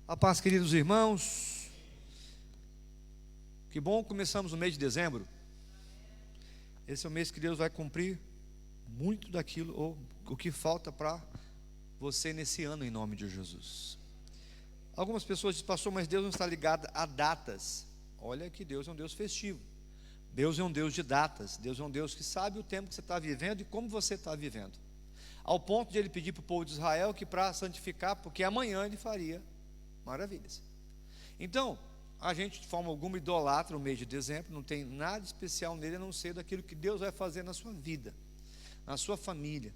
A paz, queridos irmãos. Que bom que começamos o mês de dezembro. Esse é o mês que Deus vai cumprir muito daquilo, ou o que falta para você nesse ano, em nome de Jesus. Algumas pessoas dizem, pastor, mas Deus não está ligado a datas. Olha que Deus é um Deus festivo. Deus é um Deus de datas. Deus é um Deus que sabe o tempo que você está vivendo e como você está vivendo. Ao ponto de Ele pedir para o povo de Israel que para santificar, porque amanhã Ele faria maravilhas. Então, a gente de forma alguma idolatra o mês de dezembro, não tem nada especial nele a não ser daquilo que Deus vai fazer na sua vida, na sua família,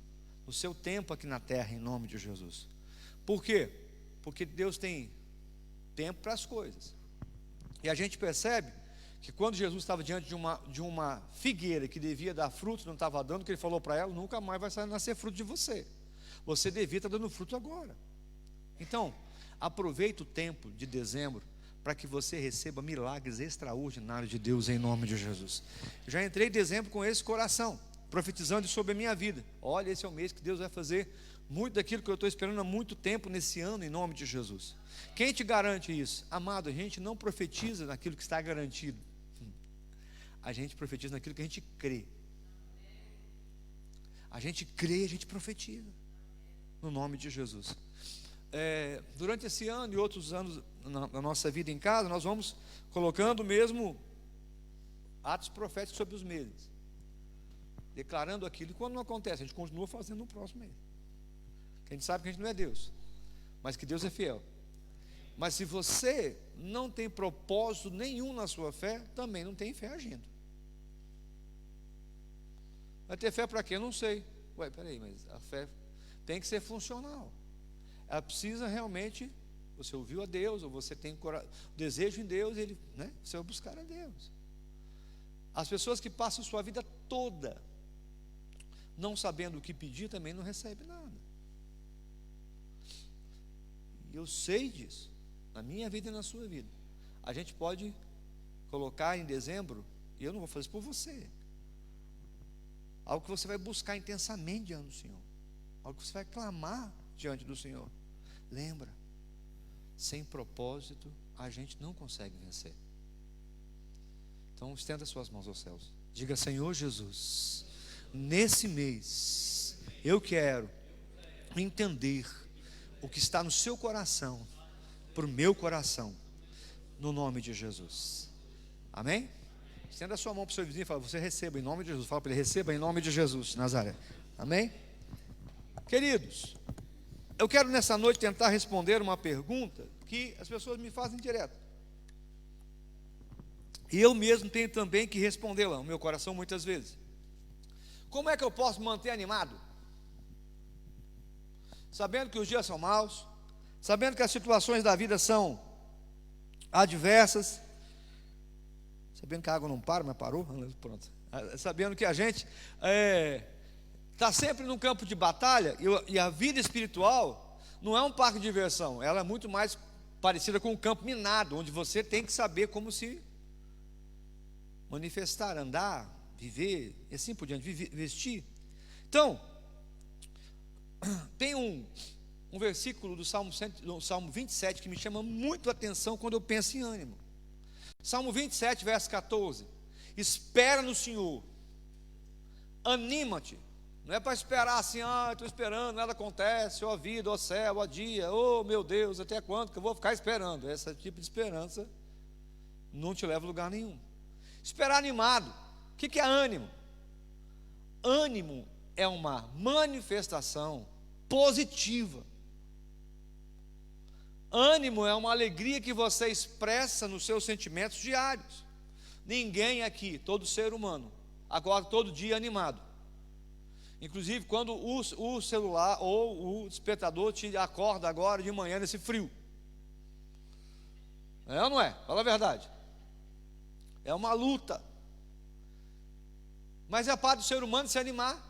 no seu tempo aqui na terra, em nome de Jesus. Por quê? Porque Deus tem tempo para as coisas. E a gente percebe que quando Jesus estava diante de uma figueira que devia dar frutos, não estava dando, que Ele falou para ela, nunca mais vai nascer fruto de você. Você devia estar dando fruto agora. Então, aproveite o tempo de dezembro para que você receba milagres extraordinários de Deus em nome de Jesus. Eu já entrei em dezembro com esse coração, profetizando sobre a minha vida. Olha, esse é o mês que Deus vai fazer muito daquilo que eu estou esperando há muito tempo nesse ano, em nome de Jesus. Quem te garante isso? Amado, a gente não profetiza naquilo que está garantido. A gente profetiza naquilo que a gente crê. A gente crê, a gente profetiza no nome de Jesus. Durante esse ano e outros anos na nossa vida em casa, nós vamos colocando mesmo atos proféticos sobre os meses, declarando aquilo, e quando não acontece, a gente continua fazendo no próximo mês. A gente sabe que a gente não é Deus, mas que Deus é fiel. Mas se você não tem propósito nenhum na sua fé, também não tem fé agindo. Vai ter fé para quê? Eu não sei. Peraí, mas a fé tem que ser funcional. Ela precisa realmente, você ouviu a Deus, ou você tem desejo em Deus, você vai buscar a Deus. As pessoas que passam sua vida toda não sabendo o que pedir, também não recebem nada. E eu sei disso, na minha vida e na sua vida. A gente pode colocar em dezembro, e eu não vou fazer isso por você, algo que você vai buscar intensamente diante do Senhor, algo que você vai clamar diante do Senhor. Lembra, sem propósito a gente não consegue vencer. Então estenda suas mãos aos céus, diga: Senhor Jesus, nesse mês eu quero entender o que está no seu coração para o meu coração, no nome de Jesus. Amém? Estenda a sua mão para o seu vizinho e fala: você receba em nome de Jesus. Fala para ele: receba em nome de Jesus, Nazaré. Amém? Queridos, eu quero nessa noite tentar responder uma pergunta que as pessoas me fazem direto, e eu mesmo tenho também que respondê-la no meu coração muitas vezes. Como é que eu posso me manter animado? Sabendo que os dias são maus, sabendo que as situações da vida são adversas, sabendo que a água não para, mas parou, pronto. Sabendo que a gente está sempre num campo de batalha, e a vida espiritual não é um parque de diversão, ela é muito mais parecida com um campo minado, onde você tem que saber como se manifestar, andar, viver, e assim por diante, vestir. Então, tem um versículo do Salmo 27 que me chama muito a atenção quando eu penso em ânimo. Salmo 27, verso 14: espera no Senhor, anima-te. Não é para esperar assim, estou esperando, nada acontece, ó vida, ó céu, ó dia, oh meu Deus, até quando que eu vou ficar esperando? Esse tipo de esperança não te leva a lugar nenhum. Esperar animado. O que é ânimo? Ânimo é uma manifestação positiva. Ânimo é uma alegria que você expressa nos seus sentimentos diários. Ninguém aqui, todo ser humano, acorda todo dia animado. Inclusive quando o celular ou o despertador te acorda agora de manhã nesse frio. É ou não é? Fala a verdade. É uma luta. Mas é a parte do ser humano se animar.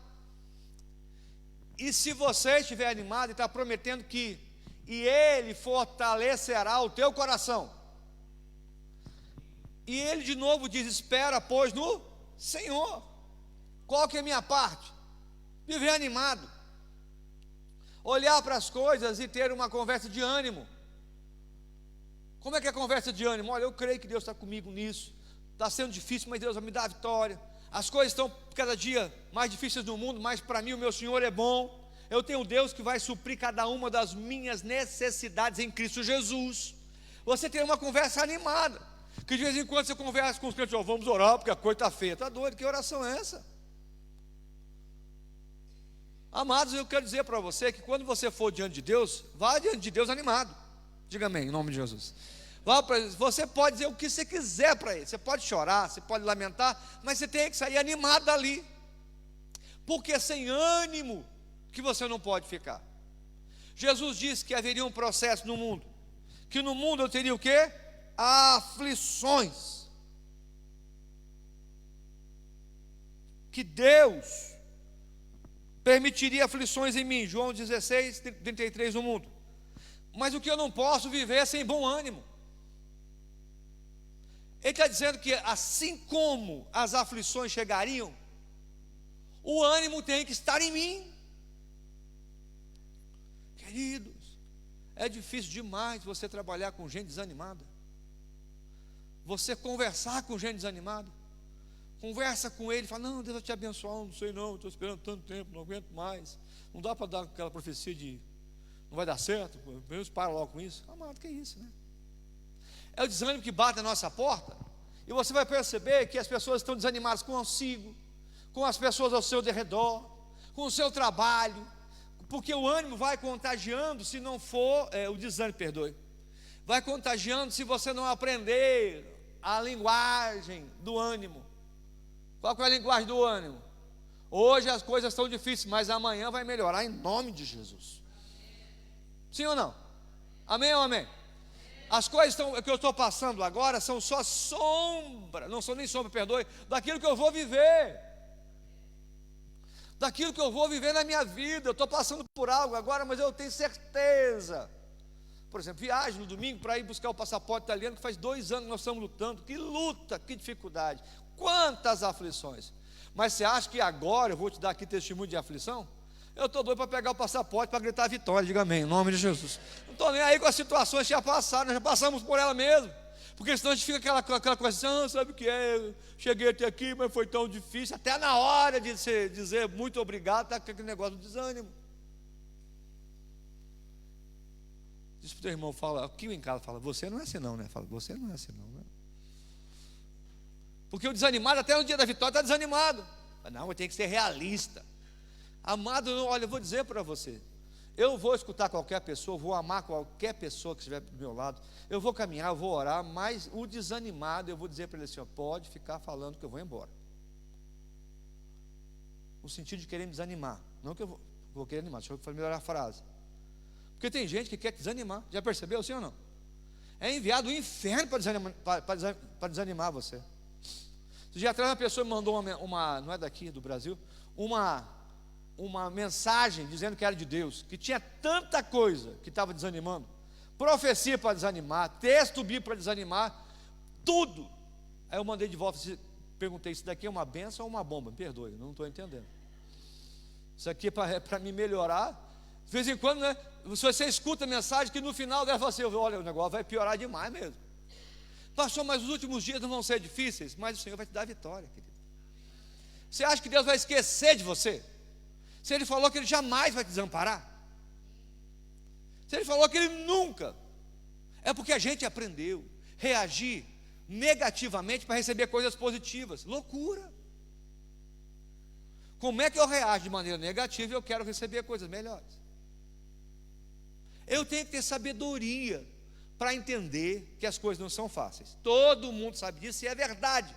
E se você estiver animado e está prometendo que Ele fortalecerá o teu coração. E Ele de novo diz: espera, pois, no Senhor. Qual que é a minha parte? Viver animado. Olhar para as coisas e ter uma conversa de ânimo. Como é que é a conversa de ânimo? Olha, eu creio que Deus está comigo nisso. Está sendo difícil, mas Deus vai me dar a vitória. As coisas estão cada dia mais difíceis no mundo, mas para mim o meu Senhor é bom. Eu tenho um Deus que vai suprir cada uma das minhas necessidades em Cristo Jesus. Você tem uma conversa animada, que de vez em quando você conversa com os crentes, vamos orar porque a coisa está feia. Está doido? Que oração é essa? Amados, eu quero dizer para você que quando você for diante de Deus, vá diante de Deus animado. Diga amém, em nome de Jesus. Você pode dizer o que você quiser para Ele. Você pode chorar, você pode lamentar, mas você tem que sair animado dali. Porque sem ânimo que você não pode ficar. Jesus disse que haveria um processo no mundo, que no mundo eu teria o quê? Aflições. Que Deus permitiria aflições em mim. João 16, 33 no mundo. Mas o que eu não posso viver é sem bom ânimo. Ele está dizendo que assim como as aflições chegariam, o ânimo tem que estar em mim. Queridos, é difícil demais você trabalhar com gente desanimada. Você conversar com gente desanimada. Conversa com ele, fala, não, Deus vai te abençoar, não sei não, estou esperando tanto tempo, não aguento mais. Não dá para dar aquela profecia de não vai dar certo, pelo menos para logo com isso. Amado, que é isso, né? É o desânimo que bate na nossa porta, e você vai perceber que as pessoas estão desanimadas consigo, com as pessoas ao seu derredor, com o seu trabalho, porque o ânimo vai contagiando, se não for, o desânimo, perdoe, vai contagiando se você não aprender a linguagem do ânimo. Qual que é a linguagem do ânimo? Hoje as coisas estão difíceis, mas amanhã vai melhorar em nome de Jesus. Sim ou não? Amém ou amém? As coisas que eu estou passando agora são só sombra, não são nem sombra, perdoe, daquilo que eu vou viver. Daquilo que eu vou viver na minha vida. Eu estou passando por algo agora, mas eu tenho certeza. Por exemplo, viagem no domingo para ir buscar o passaporte italiano, que faz 2 anos que nós estamos lutando. Que luta, que dificuldade, quantas aflições. Mas você acha que agora eu vou te dar aqui testemunho de aflição? Eu estou doido para pegar o passaporte para gritar a vitória, diga amém, em nome de Jesus. Não estou nem aí com as situações que já passaram, nós já passamos por ela mesmo. Porque senão a gente fica aquela coisa assim, sabe o que é? Eu cheguei até aqui, mas foi tão difícil. Até na hora de você dizer muito obrigado, está com aquele negócio do desânimo. Diz para o teu irmão, fala, aqui em casa, fala, você não é assim não, né? Fala, você não é assim não, né? Porque o desanimado, até no dia da vitória, está desanimado. Não, eu tenho que ser realista. Amado, olha, eu vou dizer para você, eu vou escutar qualquer pessoa, vou amar qualquer pessoa que estiver do meu lado, eu vou caminhar, eu vou orar, mas o desanimado, eu vou dizer para ele assim, pode ficar falando que eu vou embora. No sentido de querer me desanimar, não que eu vou querer animar, deixa eu melhorar a frase. Porque tem gente que quer te desanimar, já percebeu, sim ou não? É enviado o inferno para desanimar você. Esse dia atrás uma pessoa me mandou uma, não é daqui do Brasil, uma mensagem dizendo que era de Deus, que tinha tanta coisa que estava desanimando, profecia para desanimar, texto bíblico para desanimar, tudo. Aí eu mandei de volta, perguntei, isso daqui é uma benção ou uma bomba? Me perdoe, não estou entendendo. Isso aqui é para me melhorar. De vez em quando, né, você escuta a mensagem que no final dela fala assim, olha, o negócio vai piorar demais mesmo. Pastor, mas os últimos dias não vão ser difíceis, mas o Senhor vai te dar a vitória, querido. Você acha que Deus vai esquecer de você? Se Ele falou que Ele jamais vai te desamparar, se Ele falou que Ele nunca, é porque a gente aprendeu a reagir negativamente para receber coisas positivas. Loucura. Como é que eu reajo de maneira negativa e eu quero receber coisas melhores? Eu tenho que ter sabedoria para entender que as coisas não são fáceis. Todo mundo sabe disso e é verdade.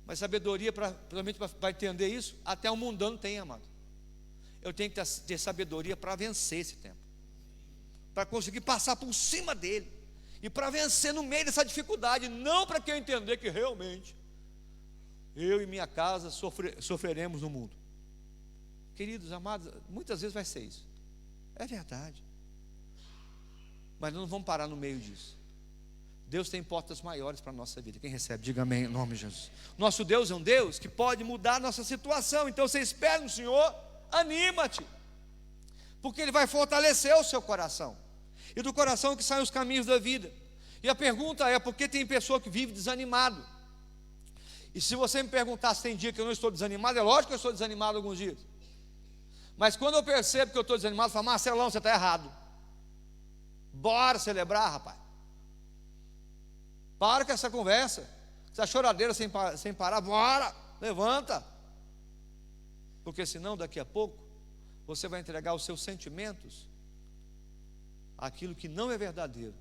Mas sabedoria, principalmente para entender isso, até o mundano tem, amado. Eu tenho que ter sabedoria para vencer esse tempo, para conseguir passar por cima dele, e para vencer no meio dessa dificuldade, não para que eu entender que realmente eu e minha casa sofreremos no mundo. Queridos, amados, muitas vezes vai ser isso, é verdade, mas nós não vamos parar no meio disso. Deus tem portas maiores para a nossa vida. Quem recebe, diga amém em nome de Jesus. Nosso Deus é um Deus que pode mudar a nossa situação. Então você espera no Senhor, anima-te, porque Ele vai fortalecer o seu coração, e do coração que saem os caminhos da vida. E a pergunta é, por que tem pessoa que vive desanimado? E se você me perguntar se tem dia que eu não estou desanimado, é lógico que eu estou desanimado alguns dias. Mas quando eu percebo que eu estou desanimado, eu falo: Marcelão, você está errado. Bora celebrar, rapaz. Para com essa conversa, essa choradeira sem parar. Bora, levanta. Porque senão daqui a pouco você vai entregar os seus sentimentos àquilo que não é verdadeiro,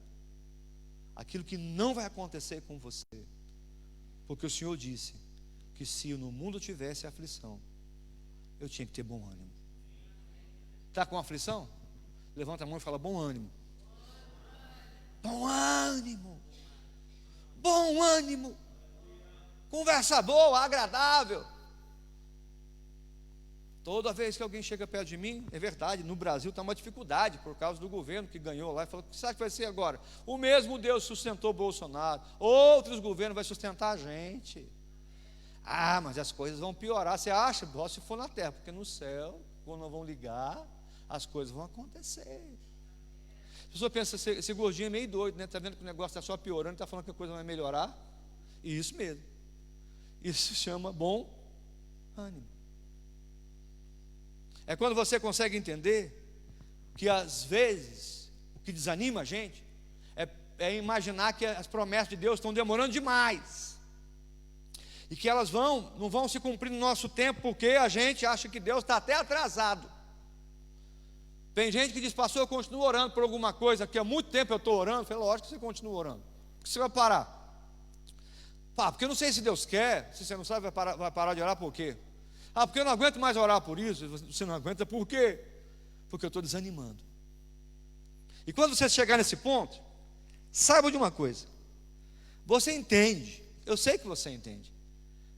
aquilo que não vai acontecer com você. Porque o Senhor disse que se no mundo tivesse aflição, eu tinha que ter bom ânimo. Está com aflição? Levanta a mão e fala: bom ânimo. Bom ânimo. Bom ânimo. Conversa boa, agradável. Toda vez que alguém chega perto de mim, é verdade, no Brasil está uma dificuldade por causa do governo que ganhou lá e falou: o que será que vai ser agora? O mesmo Deus sustentou Bolsonaro, outros governos vão sustentar a gente. Ah, mas as coisas vão piorar. Você acha? Só se for na terra, porque no céu, quando não vão ligar, as coisas vão acontecer. A pessoa pensa: esse gordinho é meio doido, né? Está vendo que o negócio está só piorando, está falando que a coisa vai melhorar. E isso mesmo. Isso se chama bom ânimo. É quando você consegue entender que às vezes o que desanima a gente é imaginar que as promessas de Deus estão demorando demais e que elas não vão se cumprir no nosso tempo, porque a gente acha que Deus está até atrasado. Tem gente que diz: pastor, eu continuo orando por alguma coisa que há muito tempo eu estou orando. Eu falei: lógico que você continua orando. Por que você vai parar? Porque eu não sei se Deus quer. Se você não sabe, vai parar de orar por quê? Porque eu não aguento mais orar por isso. Você não aguenta por quê? Porque eu estou desanimando. E quando você chegar nesse ponto, saiba de uma coisa: você entende, eu sei que você entende,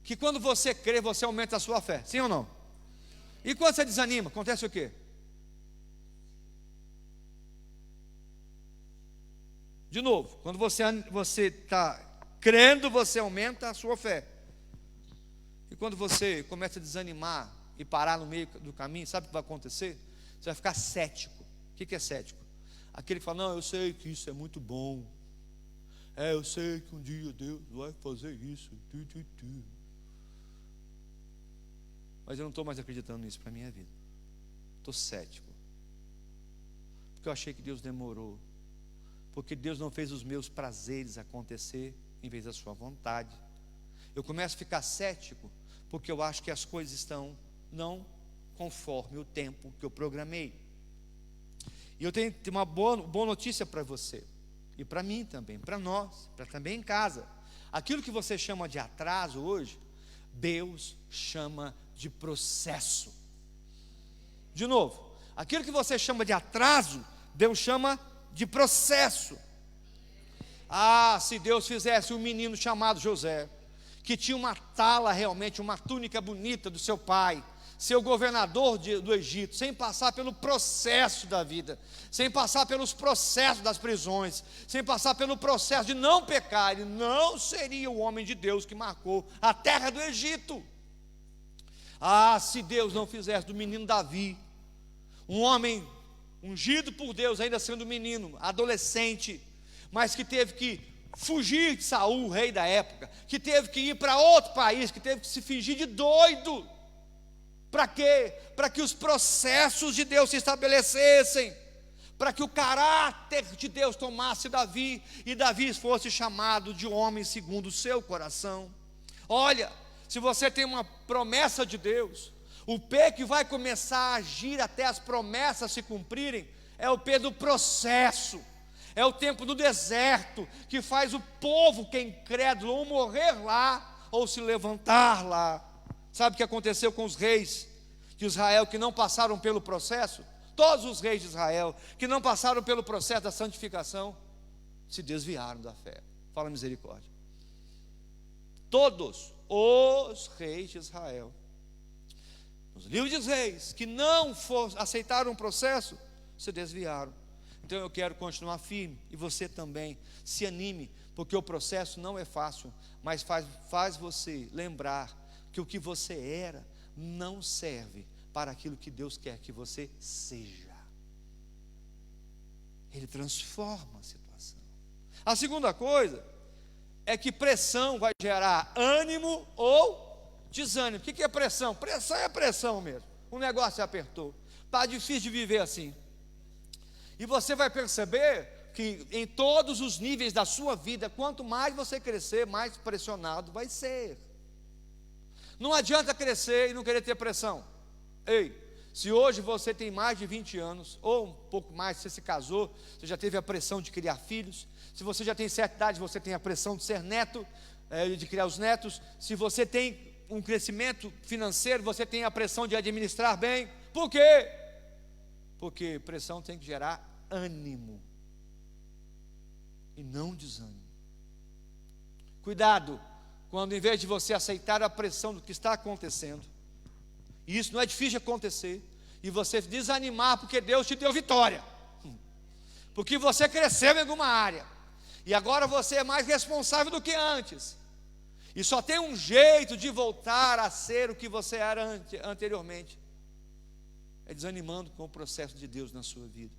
que quando você crê, você aumenta a sua fé, sim ou não? E quando você desanima, acontece o quê? De novo, quando você está crendo, você aumenta a sua fé. E quando você começa a desanimar e parar no meio do caminho, sabe o que vai acontecer? Você vai ficar cético. O que é cético? Aquele que fala: não, eu sei que isso é muito bom. Eu sei que um dia Deus vai fazer isso. Mas eu não estou mais acreditando nisso para a minha vida. Estou cético. Porque eu achei que Deus demorou. Porque Deus não fez os meus prazeres acontecer em vez da sua vontade. Eu começo a ficar cético porque eu acho que as coisas estão não conforme o tempo que eu programei. E eu tenho uma boa notícia para você, e para mim também, para nós, para também em casa. Aquilo que você chama de atraso hoje, Deus chama de processo. De novo, aquilo que você chama de atraso, Deus chama de processo. Se Deus fizesse um menino chamado José, que tinha uma tala realmente, uma túnica bonita do seu pai, ser o governador do Egito, sem passar pelo processo da vida, sem passar pelos processos das prisões, sem passar pelo processo de não pecar, ele não seria o homem de Deus que marcou a terra do Egito. Se Deus não fizesse do menino Davi um homem ungido por Deus, ainda sendo menino, adolescente, mas que teve que fugir de Saul, o rei da época, que teve que ir para outro país, que teve que se fingir de doido. Para quê? Para que os processos de Deus se estabelecessem, para que o caráter de Deus tomasse Davi, e Davi fosse chamado de homem segundo o seu coração. Olha, se você tem uma promessa de Deus, o P que vai começar a agir até as promessas se cumprirem, é o P do processo. É o tempo do deserto, que faz o povo que é incrédulo ou morrer lá, ou se levantar lá. Sabe o que aconteceu com os reis de Israel que não passaram pelo processo? Todos os reis de Israel que não passaram pelo processo da santificação, se desviaram da fé. Fala misericórdia. Todos os reis de Israel, nos livros dos reis, que não aceitaram o processo, se desviaram. Então eu quero continuar firme, e você também. Se anime, porque o processo não é fácil, mas faz você lembrar que o que você era não serve para aquilo que Deus quer que você seja. Ele transforma a situação. A segunda coisa é que pressão vai gerar ânimo ou desânimo. O que é pressão? Pressão é pressão mesmo. O negócio se apertou. Está difícil de viver assim. E você vai perceber que em todos os níveis da sua vida, quanto mais você crescer, mais pressionado vai ser. Não adianta crescer e não querer ter pressão. Ei, se hoje você tem mais de 20 anos, ou um pouco mais, você se casou, você já teve a pressão de criar filhos. Se você já tem certa idade, você tem a pressão de ser neto, de criar os netos. Se você tem um crescimento financeiro, você tem a pressão de administrar bem. Por quê? Porque pressão tem que gerar ânimo e não desânimo. Cuidado quando, em vez de você aceitar a pressão do que está acontecendo, e isso não é difícil de acontecer, e você desanimar porque Deus te deu vitória, porque você cresceu em alguma área, e agora você é mais responsável do que antes, e só tem um jeito de voltar a ser o que você era anteriormente, é desanimando com o processo de Deus na sua vida.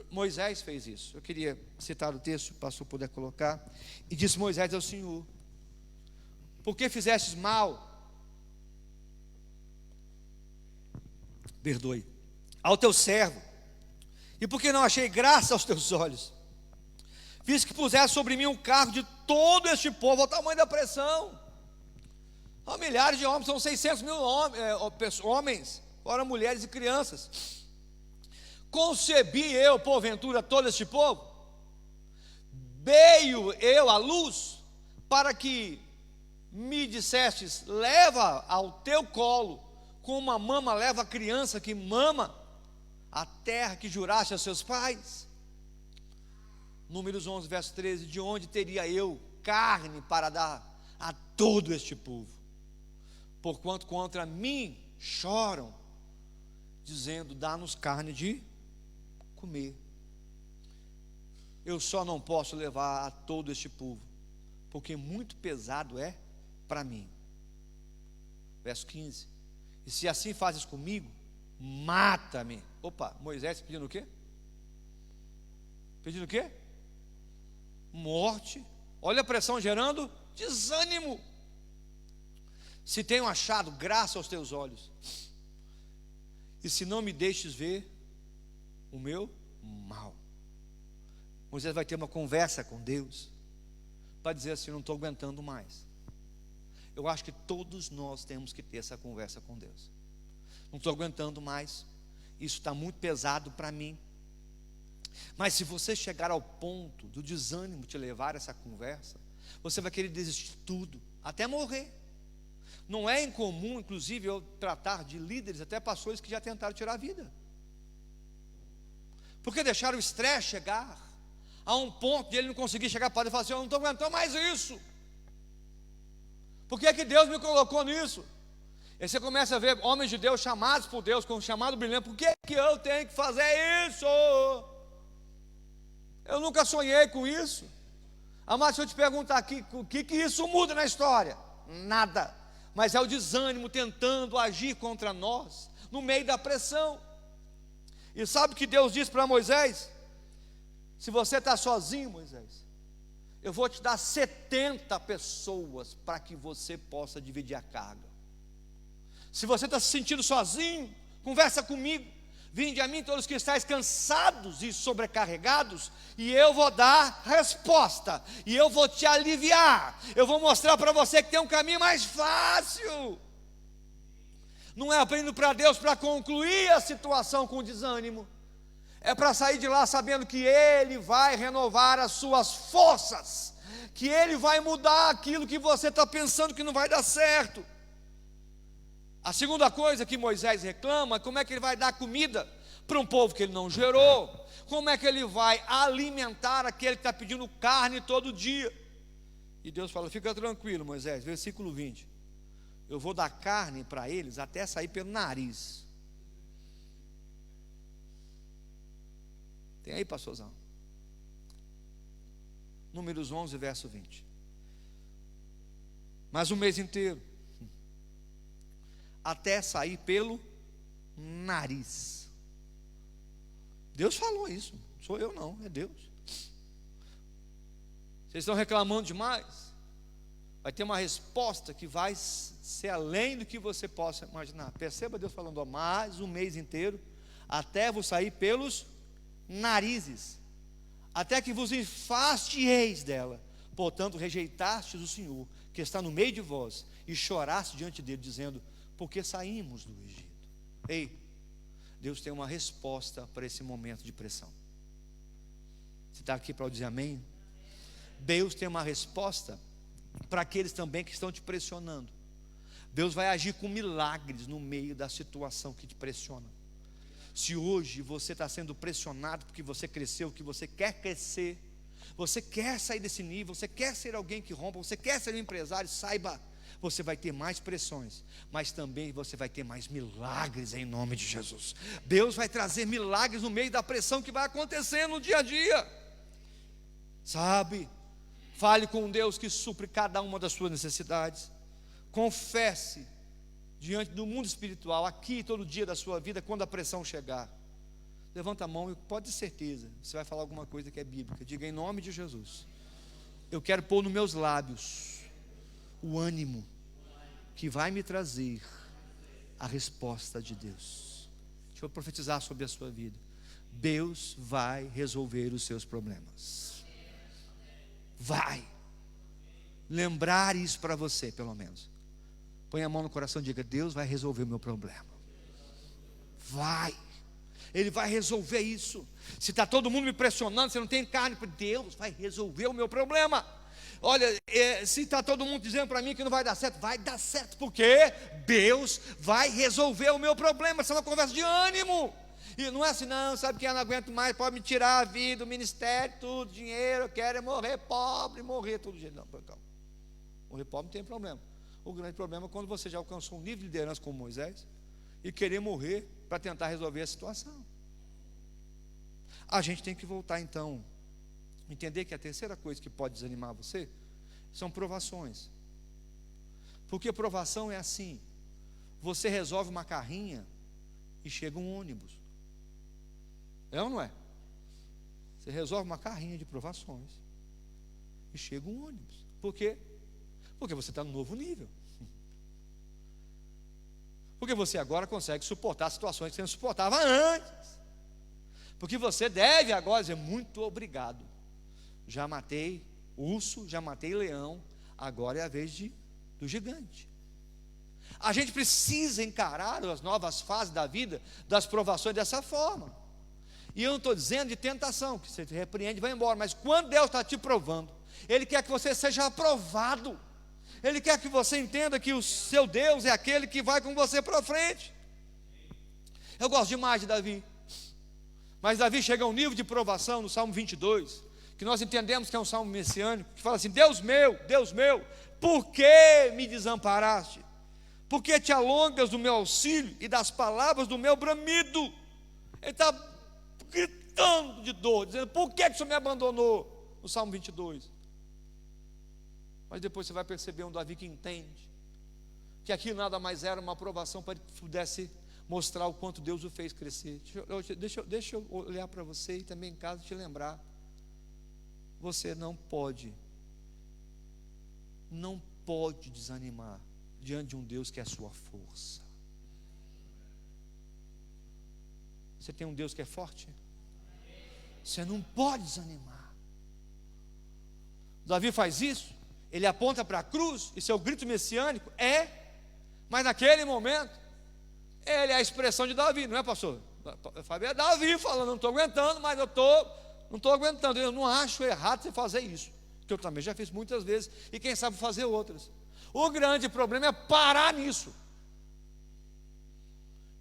Moisés fez isso. Eu queria citar o texto, se o pastor puder colocar. E disse Moisés ao Senhor: por que fizestes mal? Perdoe ao teu servo, e por que não achei graça aos teus olhos? Fiz que pusesse sobre mim um cargo de todo este povo, ao tamanho da pressão. São milhares de homens, são 600 mil homens, fora mulheres e crianças. Concebi eu, porventura, todo este povo? Veio eu à luz, para que me dissestes: leva ao teu colo, como uma mama leva a criança que mama, a terra que juraste a seus pais. Números 11, verso 13: de onde teria eu carne para dar a todo este povo? Porquanto contra mim choram, dizendo: dá-nos carne de comer. Eu só não posso levar a todo este povo, porque muito pesado é para mim. Verso 15: e se assim fazes comigo, mata-me. Opa, Moisés pedindo o quê? Pedindo o quê? Morte. Olha a pressão gerando desânimo. Se tenho achado graça aos teus olhos, e se não me deixes ver o meu mal. Moisés vai ter uma conversa com Deus, para dizer assim: não estou aguentando mais. Eu acho que todos nós temos que ter essa conversa com Deus. Não estou aguentando mais, isso está muito pesado para mim. Mas se você chegar ao ponto do desânimo te levar a essa conversa, você vai querer desistir de tudo, até morrer. Não é incomum, inclusive, eu tratar de líderes, até pastores que já tentaram tirar a vida, porque deixaram o estresse chegar a um ponto de ele não conseguir chegar para ele e falar assim: eu não estou aguentando mais isso. Por que é que Deus me colocou nisso? E você começa a ver homens de Deus chamados por Deus, com um chamado brilhante. Por que é que eu tenho que fazer isso? Eu nunca sonhei com isso. Amado, se eu te perguntar aqui, o que isso muda na história? Nada. Mas é o desânimo tentando agir contra nós, no meio da pressão. E sabe o que Deus disse para Moisés? Se você está sozinho, Moisés, eu vou te dar 70 pessoas para que você possa dividir a carga. Se você está se sentindo sozinho, conversa comigo. Vinde a mim todos os que estáis cansados e sobrecarregados, e eu vou dar resposta, e eu vou te aliviar. Eu vou mostrar para você que tem um caminho mais fácil. Não é apenas para Deus para concluir a situação com desânimo, é para sair de lá sabendo que Ele vai renovar as suas forças, que Ele vai mudar aquilo que você está pensando que não vai dar certo. A segunda coisa que Moisés reclama é como é que ele vai dar comida para um povo que ele não gerou, como é que ele vai alimentar aquele que está pedindo carne todo dia. E Deus fala: fica tranquilo, Moisés, versículo 20, eu vou dar carne para eles até sair pelo nariz. Tem aí, pastorzão? Números 11, verso 20. Mas o mês inteiro, até sair pelo nariz. Deus falou isso, não sou eu não, é Deus. Vocês estão reclamando demais? Vai ter uma resposta que vai ser além do que você possa imaginar. Perceba Deus falando, ó, mais um mês inteiro, até vos sair pelos narizes, até que vos enfastieis dela. Portanto, rejeitastes o Senhor, que está no meio de vós, e choraste diante dele, dizendo, porque saímos do Egito. Ei, Deus tem uma resposta para esse momento de pressão. Você está aqui para dizer amém? Deus tem uma resposta para aqueles também que estão te pressionando. Deus vai agir com milagres no meio da situação que te pressiona. Se hoje você está sendo pressionado porque você cresceu, que você quer crescer, você quer sair desse nível, você quer ser alguém que rompa, você quer ser um empresário, saiba, você vai ter mais pressões, mas também você vai ter mais milagres em nome de Jesus. Deus vai trazer milagres no meio da pressão que vai acontecer no dia a dia. Sabe? Fale com Deus que supre cada uma das suas necessidades. Confesse diante do mundo espiritual, aqui todo dia da sua vida, quando a pressão chegar. Levanta a mão e pode ter certeza, você vai falar alguma coisa que é bíblica. Diga em nome de Jesus, eu quero pôr nos meus lábios o ânimo que vai me trazer a resposta de Deus. Deixa eu profetizar sobre a sua vida. Deus vai resolver os seus problemas. Vai lembrar isso para você, pelo menos. Põe a mão no coração e diga, Deus vai resolver o meu problema. Vai. Ele vai resolver isso. Se está todo mundo me pressionando, você não tem carne, Deus vai resolver o meu problema. Olha, se está todo mundo dizendo para mim que não vai dar certo, vai dar certo, porque Deus vai resolver o meu problema. Isso é uma conversa de ânimo. E não é assim, não, sabe que eu não aguento mais, pode me tirar a vida, o ministério, tudo, dinheiro, eu quero é morrer pobre, morrer todo jeito. Não, calma. Morrer pobre não tem problema. O grande problema é quando você já alcançou um nível de liderança como Moisés e querer morrer para tentar resolver a situação. A gente tem que voltar então, entender que a terceira coisa que pode desanimar você são provações. Porque provação é assim, você resolve uma carrinha e chega um ônibus. É ou não é? Você resolve uma carrinha de provações e chega um ônibus. Por quê? Porque você está no novo nível. Porque você agora consegue suportar situações que você não suportava antes. Porque você deve agora dizer, muito obrigado. Já matei urso, já matei leão, agora é a vez do gigante. A gente precisa encarar as novas fases da vida, das provações dessa forma. E eu não estou dizendo de tentação, que você te repreende e vai embora, mas quando Deus está te provando, Ele quer que você seja aprovado, Ele quer que você entenda que o seu Deus é aquele que vai com você para frente. Eu gosto demais de Davi, mas Davi chega a um nível de provação no Salmo 22, que nós entendemos que é um salmo messiânico, que fala assim, Deus meu, por que me desamparaste? Por que te alongas do meu auxílio e das palavras do meu bramido? Ele está gritando de dor, dizendo, por que o Senhor me abandonou? No Salmo 22. Mas depois você vai perceber um Davi que entende que aquilo nada mais era uma aprovação para que pudesse mostrar o quanto Deus o fez crescer. Deixa eu olhar para você e também em casa te lembrar, você não pode desanimar diante de um Deus que é a sua força. Você tem um Deus que é forte? Você não pode desanimar. Davi faz isso, ele aponta para a cruz, e seu grito messiânico mas naquele momento, ele é a expressão de Davi, não é, pastor? É Davi falando, não estou aguentando, mas não estou aguentando, eu não acho errado você fazer isso, que eu também já fiz muitas vezes, e quem sabe fazer outras. O grande problema é parar nisso,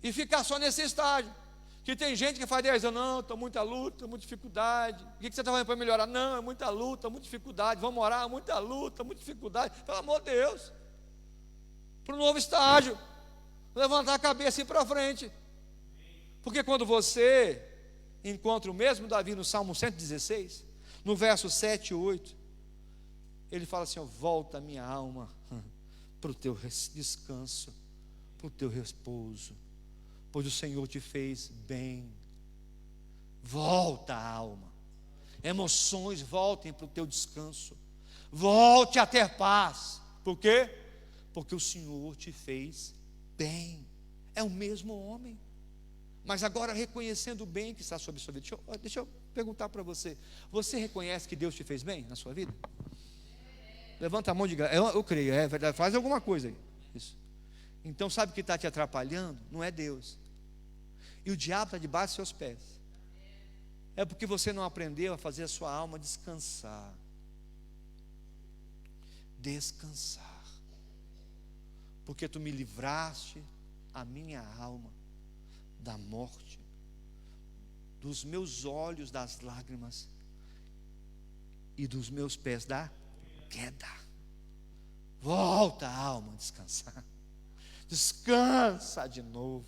e ficar só nesse estágio. Que tem gente que faz 10 anos, não, estou muita luta, estou muita dificuldade. O que você está fazendo para melhorar? Não, é muita luta, muita dificuldade. Vamos orar, muita luta, muita dificuldade. Pelo amor de Deus, para um novo estágio, levantar a cabeça e ir para frente. Porque quando você encontra o mesmo Davi no Salmo 116, no verso 7 e 8, ele fala assim, volta minha alma para o teu descanso, para o teu repouso, pois o Senhor te fez bem. Volta a alma, emoções voltem para o teu descanso. Volte a ter paz. Por quê? Porque o Senhor te fez bem. É o mesmo homem. Mas agora reconhecendo o bem que está sobre a sua vida. Deixa eu perguntar para você. Você reconhece que Deus te fez bem na sua vida? Levanta a mão e diga, eu creio, é verdade, faz alguma coisa aí. Isso. Então sabe o que está te atrapalhando? Não é Deus. E o diabo está debaixo dos seus pés. É porque você não aprendeu a fazer a sua alma descansar. Descansar. Porque tu me livraste a minha alma da morte, dos meus olhos das lágrimas e dos meus pés da queda. Volta a alma a descansar. Descansa de novo.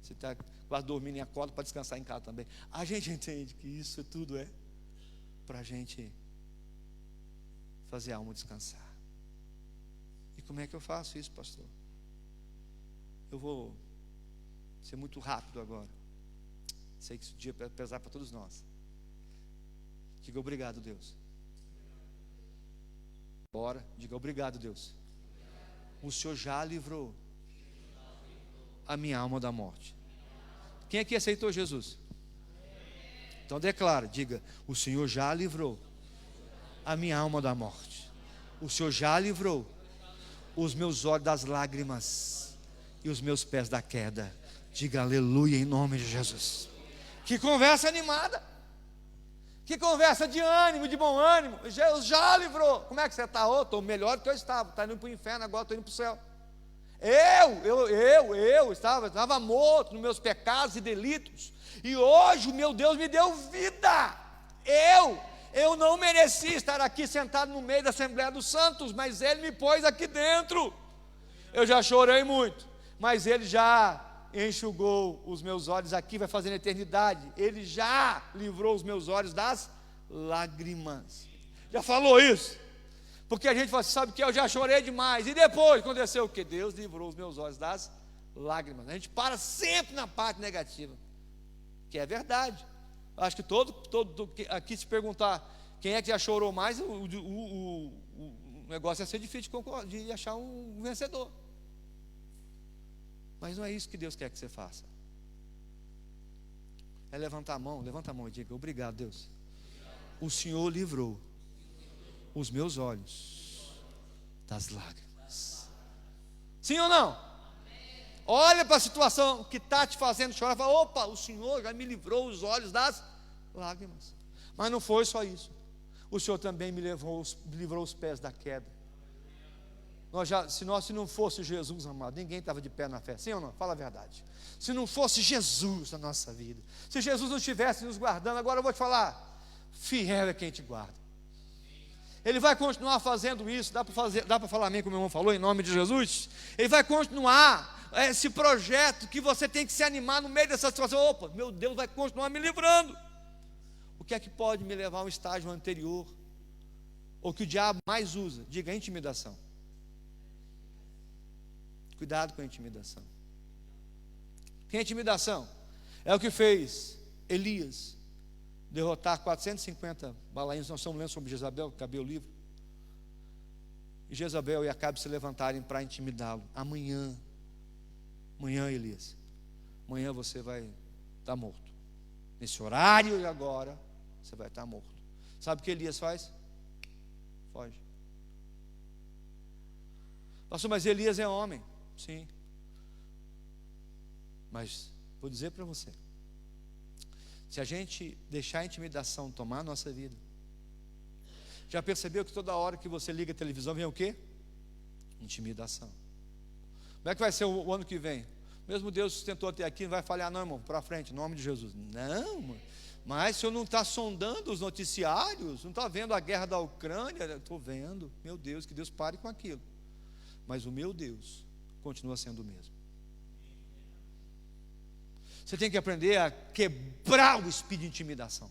Você está quase dormindo e acorda para descansar em casa também. A gente entende que isso tudo é para a gente fazer a alma descansar. E como é que eu faço isso, pastor? Eu vou ser muito rápido agora. Sei que esse dia vai pesar para todos nós. Diga obrigado, Deus. Bora, diga obrigado, Deus. O Senhor já livrou a minha alma da morte. Quem aqui aceitou Jesus? Então declara, diga, o Senhor já livrou a minha alma da morte. O Senhor já livrou os meus olhos das lágrimas e os meus pés da queda. Diga aleluia em nome de Jesus. Que conversa animada. Que conversa de ânimo, de bom ânimo. Jesus já livrou. Como é que você está? Estou melhor do que eu estava. Está indo para o inferno, agora estou indo para o céu. Eu estava morto nos meus pecados e delitos. E hoje o meu Deus me deu vida. Eu não mereci estar aqui sentado no meio da Assembleia dos Santos, mas Ele me pôs aqui dentro. Eu já chorei muito, mas Ele já enxugou os meus olhos aqui, vai fazer na eternidade. Ele já livrou os meus olhos das lágrimas. Já falou isso? Porque a gente fala, sabe que eu já chorei demais. E depois aconteceu o que? Deus livrou os meus olhos das lágrimas. A gente para sempre na parte negativa, que é verdade. Acho que todo aqui, se perguntar quem é que já chorou mais, o negócio ia ser difícil de achar um vencedor. Mas não é isso que Deus quer que você faça. É levantar a mão e diga, obrigado, Deus. O Senhor livrou os meus olhos das lágrimas. Sim ou não? Olha para a situação que está te fazendo chorar. Fala, opa, o Senhor já me livrou os olhos das lágrimas. Mas não foi só isso. O Senhor também me livrou os pés da queda. Se não fosse Jesus, amado, ninguém estava de pé na fé. Sim ou não? Fala a verdade. Se não fosse Jesus na nossa vida, se Jesus não estivesse nos guardando, agora eu vou te falar, fiel é quem te guarda. Ele vai continuar fazendo isso. Dá para falar amém, como o meu irmão falou, em nome de Jesus? Ele vai continuar esse projeto que você tem que se animar no meio dessa situação. Opa, meu Deus vai continuar me livrando. O que é que pode me levar a um estágio anterior? Ou que o diabo mais usa? Diga, a intimidação. Cuidado com a intimidação. Que intimidação? É o que fez Elias derrotar 450 balaínos. Nós estamos lendo sobre Jezabel, acabei o livro. E Jezabel e Acabe se levantarem para intimidá-lo. Amanhã, Elias, amanhã você vai estar morto. Nesse horário e agora, você vai estar morto. Sabe o que Elias faz? Foge. Pastor, mas Elias é homem. Sim. Mas vou dizer para você, se a gente deixar a intimidação tomar a nossa vida, já percebeu que toda hora que você liga a televisão vem o quê? Intimidação. Como é que vai ser o ano que vem? Mesmo Deus sustentou até aqui, não vai falhar não, irmão, para frente, em nome de Jesus. Não, mas o senhor não está sondando os noticiários, não está vendo a guerra da Ucrânia? Estou vendo, meu Deus, que Deus pare com aquilo. Mas o meu Deus continua sendo o mesmo. Você tem que aprender a quebrar o espírito de intimidação.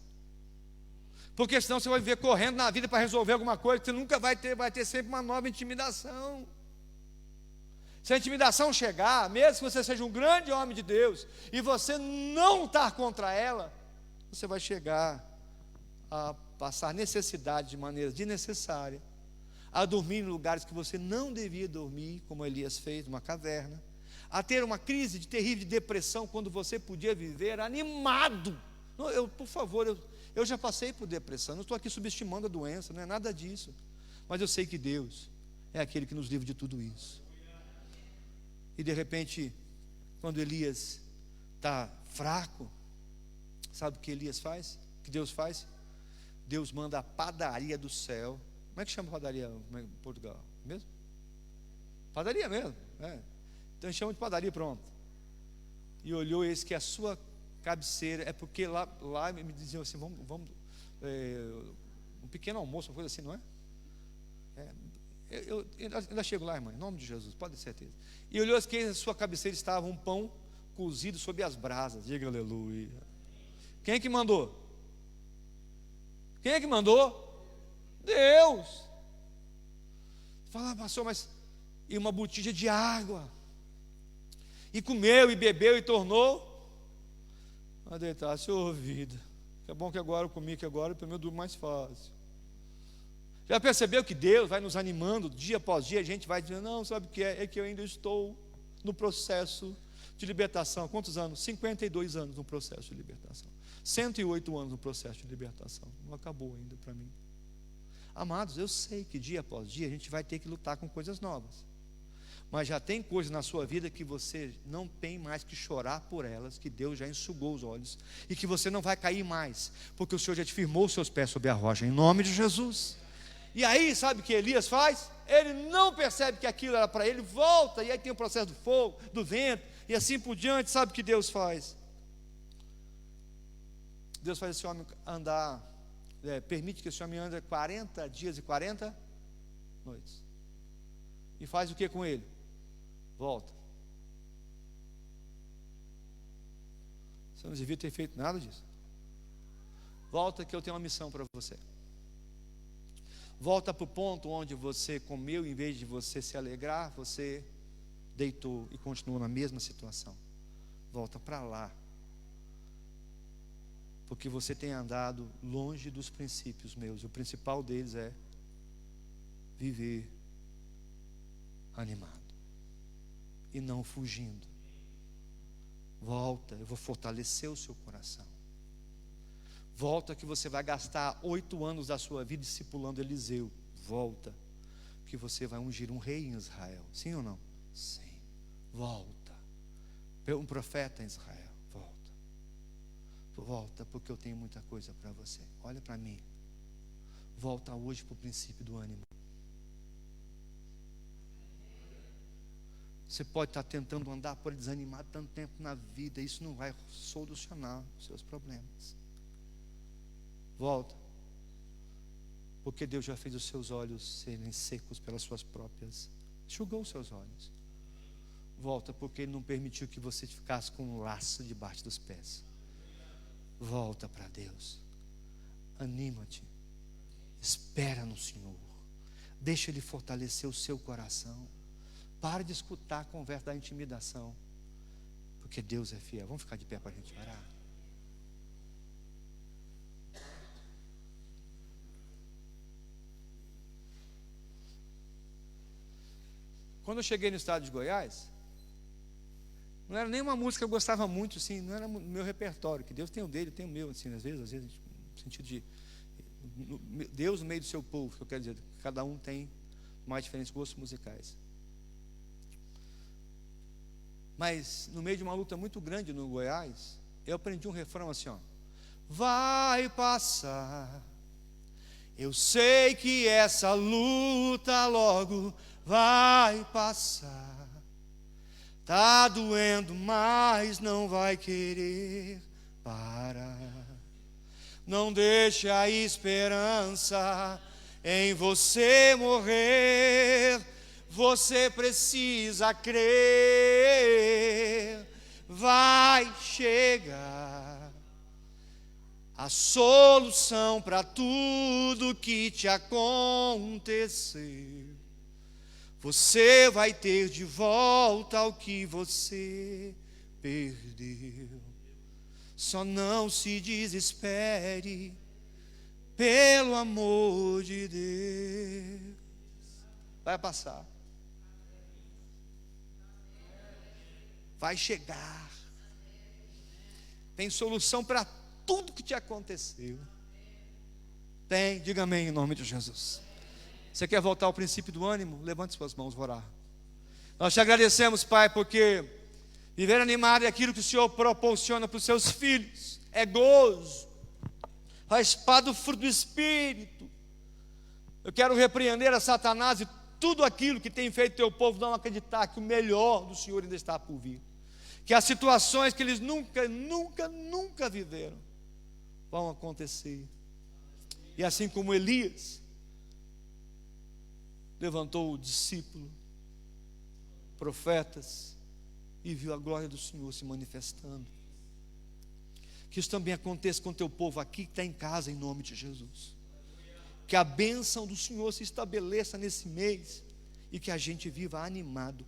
Porque senão você vai viver correndo na vida para resolver alguma coisa que você nunca vai ter sempre uma nova intimidação. Se a intimidação chegar, mesmo que você seja um grande homem de Deus, e você não estar contra ela, você vai chegar a passar necessidade de maneira desnecessária a dormir em lugares que você não devia dormir, como Elias fez, numa caverna, a ter uma crise de terrível depressão, quando você podia viver animado. Por favor, eu já passei por depressão, não estou aqui subestimando a doença, não é nada disso, mas eu sei que Deus é aquele que nos livra de tudo isso. E de repente, quando Elias está fraco, sabe o que Elias faz? O que Deus faz? Deus manda a padaria do céu. Como é que chama padaria em Portugal? Mesmo? Padaria mesmo, Então chama de padaria, pronto. E olhou, esse que é a sua cabeceira, é porque lá me diziam assim, vamos um pequeno almoço, uma coisa assim, não é? Eu ainda chego lá, irmã, em nome de Jesus, pode ter certeza. E olhou que a sua cabeceira estava um pão cozido sob as brasas. Diga aleluia. Quem é que mandou? Quem é que mandou? Deus. Fala, pastor, mas e uma botija de água? E comeu e bebeu e tornou a deitar-se ouvido. É bom que agora eu comi, que agora para mim eu durmo mais fácil. Já percebeu que Deus vai nos animando dia após dia? A gente vai dizendo, não, sabe o que é? É que eu ainda estou no processo de libertação. Quantos anos? 52 anos no processo de libertação. 108 anos no processo de libertação. Não acabou ainda para mim. Amados, eu sei que dia após dia a gente vai ter que lutar com coisas novas. Mas já tem coisas na sua vida que você não tem mais que chorar por elas, que Deus já enxugou os olhos, e que você não vai cair mais, porque o Senhor já te firmou os seus pés sobre a rocha, em nome de Jesus. E aí, sabe o que Elias faz? Ele não percebe que aquilo era para ele, volta, e aí tem o processo do fogo, do vento, e assim por diante. Sabe o que Deus faz? Deus faz esse homem andar, permite que esse homem ande 40 dias e 40 noites. E faz o que com ele? Volta. Você não devia ter feito nada disso. Volta que eu tenho uma missão para você. Volta para o ponto onde você comeu, em vez de você se alegrar, você deitou e continuou na mesma situação. Volta para lá. Porque você tem andado longe dos princípios meus. E o principal deles é viver animado e não fugindo. Volta, eu vou fortalecer o seu coração. Volta que você vai gastar 8 anos da sua vida discipulando Eliseu. Volta que você vai ungir um rei em Israel. Sim ou não? Sim. Volta. Um profeta em Israel. Volta. Volta porque eu tenho muita coisa para você. Olha para mim. Volta hoje para o princípio do ânimo. Você pode estar tentando andar por desanimado tanto tempo na vida. Isso não vai solucionar os seus problemas. Volta. Porque Deus já fez os seus olhos serem secos pelas suas próprias. Enxugou os seus olhos. Volta porque Ele não permitiu que você ficasse com um laço debaixo dos pés. Volta para Deus. Anima-te. Espera no Senhor. Deixa Ele fortalecer o seu coração. Para de escutar a conversa da intimidação. Porque Deus é fiel. Vamos ficar de pé para a gente orar. Quando eu cheguei no estado de Goiás, não era nenhuma música que eu gostava muito, assim, não era no meu repertório, que Deus tem o dele, tem o meu, assim, às vezes, no sentido de Deus no meio do seu povo, que eu quero dizer, cada um tem mais diferentes gostos musicais. Mas no meio de uma luta muito grande no Goiás, eu aprendi um refrão assim, ó: vai passar, eu sei que essa luta logo vai passar. Tá doendo, mas não vai querer parar. Não deixe a esperança em você morrer. Você precisa crer. Vai chegar a solução para tudo que te acontecer. Você vai ter de volta o que você perdeu. Só não se desespere, pelo amor de Deus. vai passar. Vai chegar. Tem solução para tudo que te aconteceu. Tem, diga amém em nome de Jesus. Você quer voltar ao princípio do ânimo? Levante suas mãos, vou orar. Nós te agradecemos, Pai, porque viver animado é aquilo que o Senhor proporciona para os seus filhos. É gozo, faz parte do fruto do Espírito. Eu quero repreender a Satanás e tudo aquilo que tem feito teu povo não acreditar que o melhor do Senhor ainda está por vir. Que as situações que eles nunca viveram vão acontecer. E assim como Elias levantou o discípulo, profetas, e viu a glória do Senhor se manifestando, que isso também aconteça com teu povo aqui que está em casa, em nome de Jesus. Que a bênção do Senhor se estabeleça nesse mês e que a gente viva animado,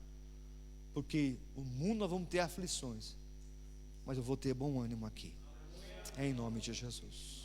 porque o mundo nós vamos ter aflições, mas eu vou ter bom ânimo aqui, em nome de Jesus.